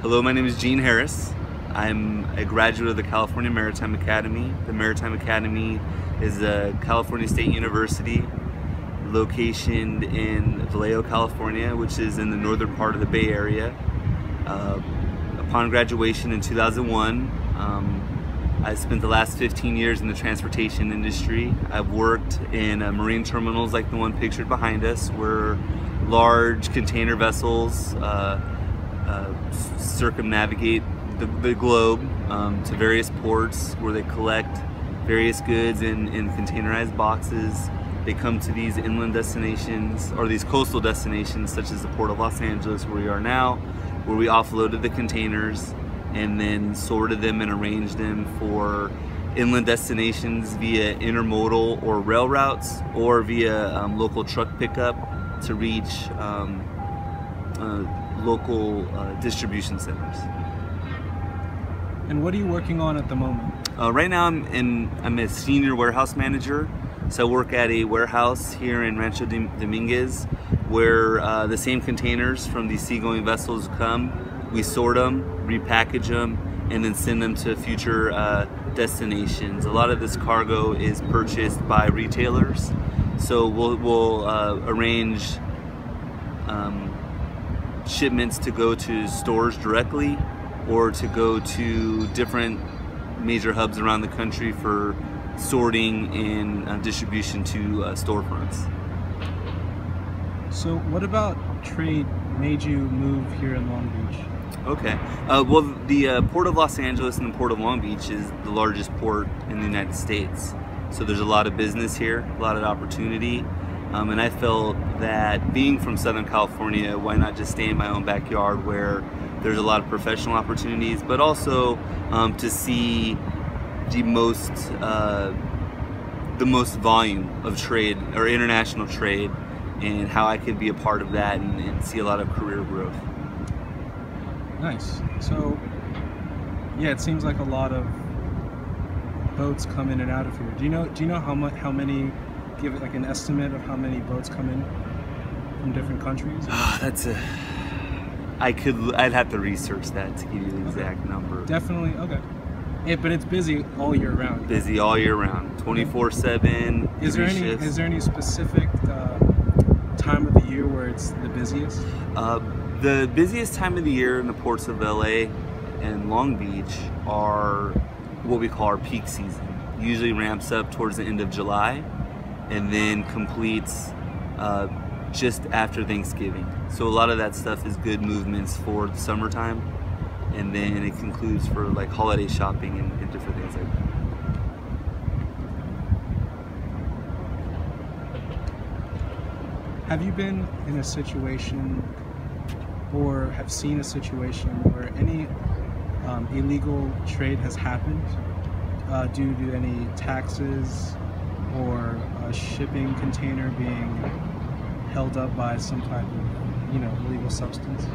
Hello, my name is Gene Harris. I'm a graduate of the California Maritime Academy. The Maritime Academy is a California State University located in Vallejo, California, which is in the northern part of the Bay Area. Upon graduation in 2001, I spent the last 15 years in the transportation industry. I've worked in marine terminals like the one pictured behind us, where large container vessels circumnavigate the globe to various ports where they collect various goods in containerized boxes. They come to these inland destinations, or these coastal destinations, such as the Port of Los Angeles, where we are now, where we offloaded the containers and then sorted them and arranged them for inland destinations via intermodal or rail routes, or via local truck pickup to reach local distribution centers. And what are you working on at the moment? Right now I'm a senior warehouse manager. So I work at a warehouse here in Rancho Dominguez, where the same containers from these seagoing vessels come. We sort them, repackage them, and then send them to future destinations. A lot of this cargo is purchased by retailers. So we'll arrange shipments to go to stores directly, or to go to different major hubs around the country for sorting and distribution to storefronts. So what about trade made you move here in Long Beach? Okay, well, the Port of Los Angeles and the Port of Long Beach is the largest port in the United States. So there's a lot of business here, a lot of opportunity. And I felt that being from Southern California, why not just stay in my own backyard where there's a lot of professional opportunities, but also to see the most volume of trade, or international trade, and how I could be a part of that and see a lot of career growth. Nice. So yeah, it seems like a lot of boats come in and out of here. Do you know how many? Give it like an estimate of how many boats come in from different countries? I'd have to research that to give you the exact number. Definitely, okay. Yeah, but it's busy all year round. Busy all year round, 24/7. Is there any specific time of the year where it's the busiest? The busiest time of the year in the ports of LA and Long Beach are what we call our peak season. Usually ramps up towards the end of July, and then completes just after Thanksgiving. So a lot of that stuff is good movements for the summertime, and then it concludes for like holiday shopping and different things like that. Have you been in a situation, or have seen a situation, where any illegal trade has happened due to any taxes, or a shipping container being held up by some type of, illegal substance?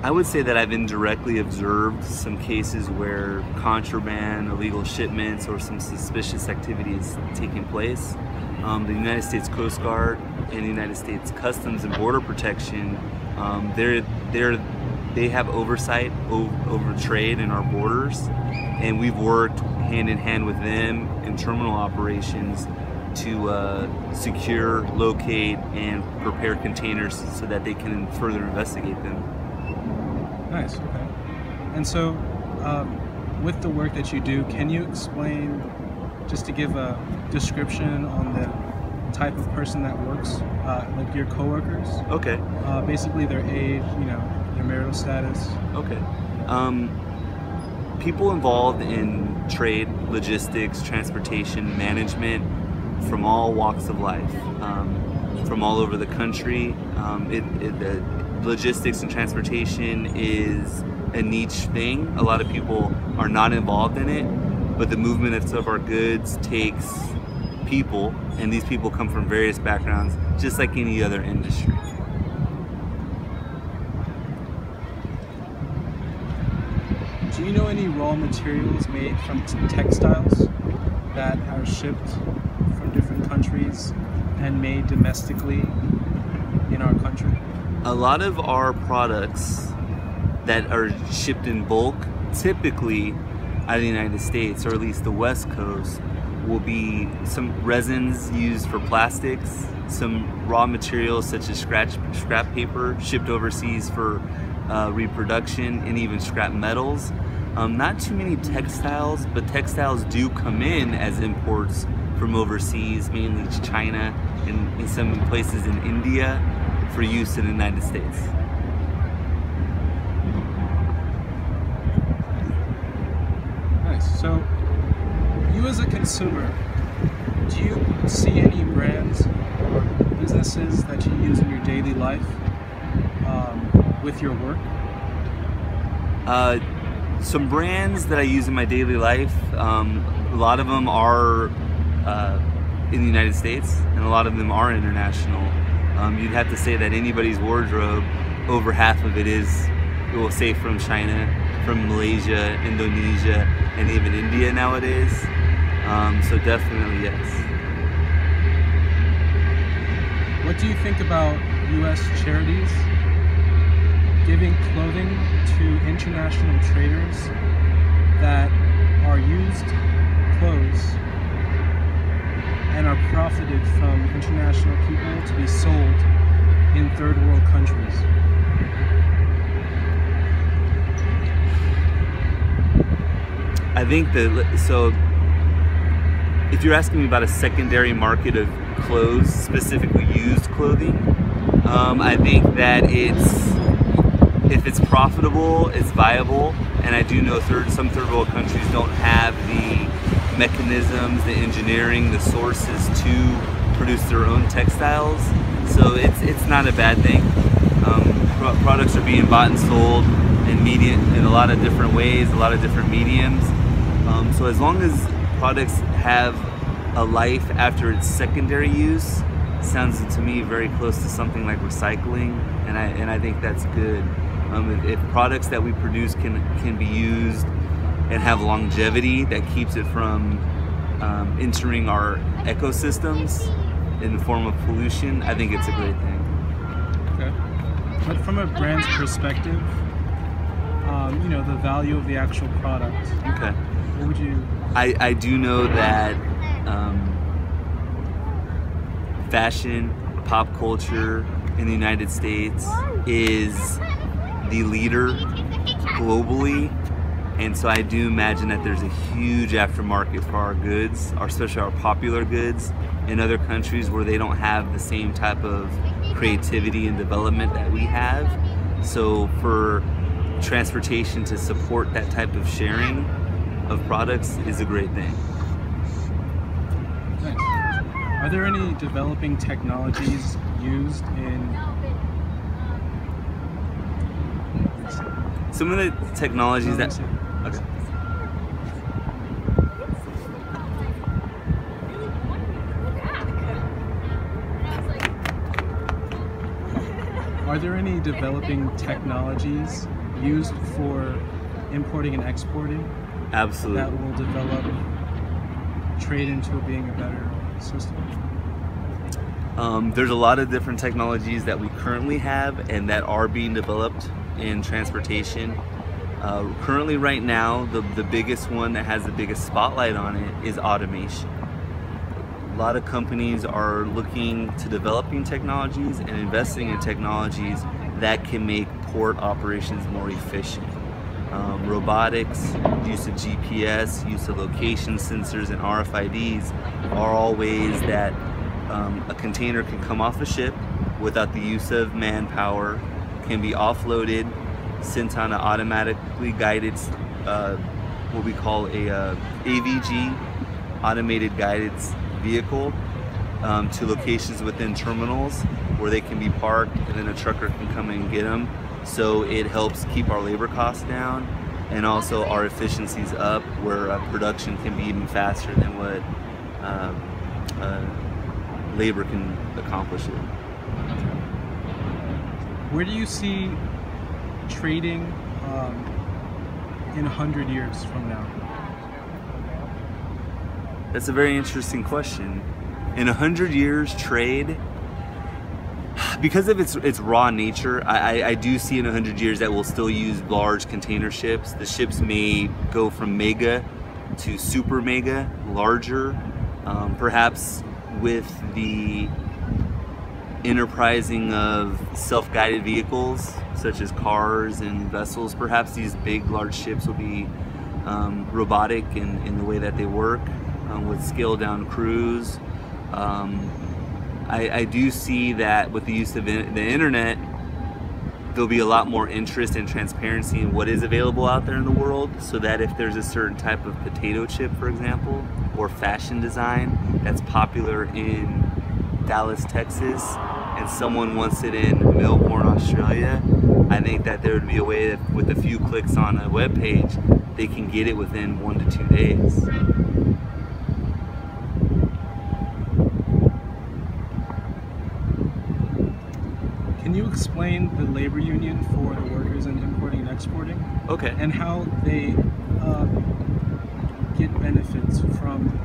I would say that I've indirectly observed some cases where contraband, illegal shipments, or some suspicious activity is taking place. The United States Coast Guard and the United States Customs and Border Protection, they have oversight over trade in our borders, and we've worked hand in hand with them in terminal operations to secure, locate, and prepare containers so that they can further investigate them. Nice, okay. And so, with the work that you do, can you explain, just to give a description on the type of person that works, like your coworkers? Okay. Basically their age, their marital status. Okay. People involved in trade, logistics, transportation, management, from all walks of life, from all over the country. The logistics and transportation is a niche thing. A lot of people are not involved in it, but the movement of our goods takes people, and these people come from various backgrounds, just like any other industry. Do you know any raw materials made from textiles that are shipped from different countries and made domestically in our country? A lot of our products that are shipped in bulk, typically out of the United States, or at least the West Coast, will be some resins used for plastics, some raw materials such as scrap paper shipped overseas for reproduction, and even scrap metals. Not too many textiles, but textiles do come in as imports from overseas, mainly China and in some places in India, for use in the United States. Nice. So, you as a consumer, do you see any brands or businesses that you use in your daily life with your work? Some brands that I use in my daily life, a lot of them are in the United States, and a lot of them are international. You'd have to say that anybody's wardrobe, over half of it is, we'll say, from China, from Malaysia, Indonesia, and even India nowadays. So definitely yes. What do you think about U.S. charities giving clothing to international traders that are used clothes and are profited from international people to be sold in third world countries? I think that, so if you're asking me about a secondary market of clothes, specifically used clothing, I think that if it's profitable, it's viable, and I do know some third world countries don't have the mechanisms, the engineering, the sources to produce their own textiles, so it's not a bad thing. Products are being bought and sold in a lot of different ways, a lot of different mediums. So as long as products have a life after its secondary use, sounds to me very close to something like recycling, and I think that's good. If products that we produce can be used and have longevity that keeps it from entering our ecosystems in the form of pollution, I think it's a great thing. Okay. But from a brand's perspective, you know, the value of the actual product. Okay. What would you? I do know that fashion, pop culture in the United States is the leader globally, and so I do imagine that there's a huge aftermarket for our goods, especially our popular goods, in other countries where they don't have the same type of creativity and development that we have. So for transportation to support that type of sharing of products is a great thing. Nice. Are there any developing technologies used in? Some of the technologies that... Okay. Are there any developing technologies used for importing and exporting? Absolutely. That will develop trade into being a better system? There's a lot of different technologies that we currently have and that are being developed in transportation. Currently right now, the biggest one that has the biggest spotlight on it is automation. A lot of companies are looking to developing technologies and investing in technologies that can make port operations more efficient. Robotics, use of GPS, use of location sensors and RFIDs are all ways that a container can come off a ship without the use of manpower, can be offloaded, sent on an automatically guided, what we call a AVG, automated guided vehicle, to locations within terminals where they can be parked, and then a trucker can come and get them. So it helps keep our labor costs down and also our efficiencies up, where production can be even faster than what labor can accomplish it. Where do you see trading in 100 years from now? That's a very interesting question. In 100 years, trade, because of its raw nature, I do see in 100 years that we'll still use large container ships. The ships may go from mega to super mega, larger, perhaps with the enterprising of self-guided vehicles such as cars and vessels. Perhaps these big large ships will be robotic in the way that they work, with scaled down crews. I do see that with the use of the internet, there'll be a lot more interest and transparency in what is available out there in the world, so that if there's a certain type of potato chip, for example, or fashion design that's popular in Dallas, Texas, and someone wants it in Melbourne, Australia, I think that there would be a way that with a few clicks on a web page, they can get it within 1 to 2 days. Can you explain the labor union for the workers in importing and exporting? Okay. And how they get benefits from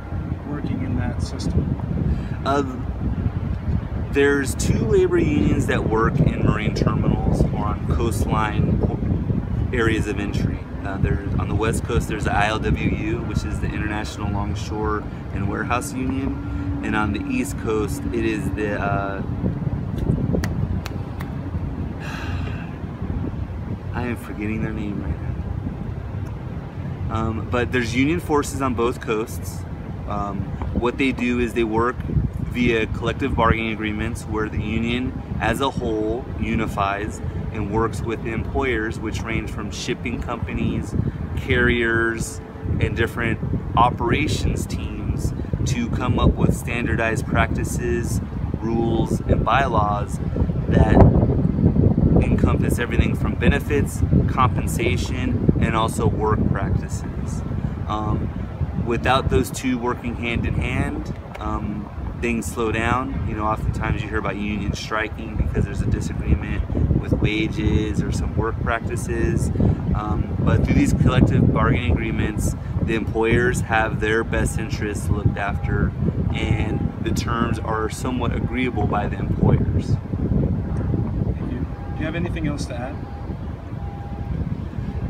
working in that system? There's 2 labor unions that work in marine terminals or on coastline areas of entry. There's, on the West Coast, there's the ILWU, which is the International Longshore and Warehouse Union, and on the East Coast, it is the I am forgetting their name right now. But there's union forces on both coasts. What they do is they work via collective bargaining agreements where the union as a whole unifies and works with the employers, which range from shipping companies, carriers, and different operations teams, to come up with standardized practices, rules, and bylaws that encompass everything from benefits, compensation, and also work practices. Without those 2 working hand in hand, things slow down. You know, oftentimes you hear about unions striking because there's a disagreement with wages or some work practices. But through these collective bargaining agreements, the employers have their best interests looked after, and the terms are somewhat agreeable by the employers. Thank you. Do you have anything else to add?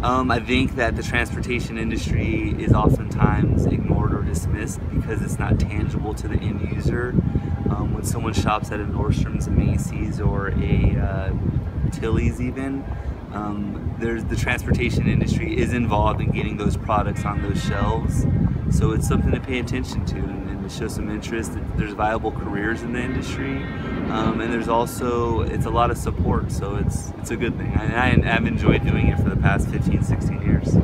I think that the transportation industry is oftentimes ignored or dismissed because it's not tangible to the end user. When someone shops at a Nordstrom's, a Macy's, or a Tilly's even, the transportation industry is involved in getting those products on those shelves. So it's something to pay attention to and to show some interest. There's viable careers in the industry, and there's also, it's a lot of support, so it's a good thing. I've enjoyed doing it for the past 15, 16 years.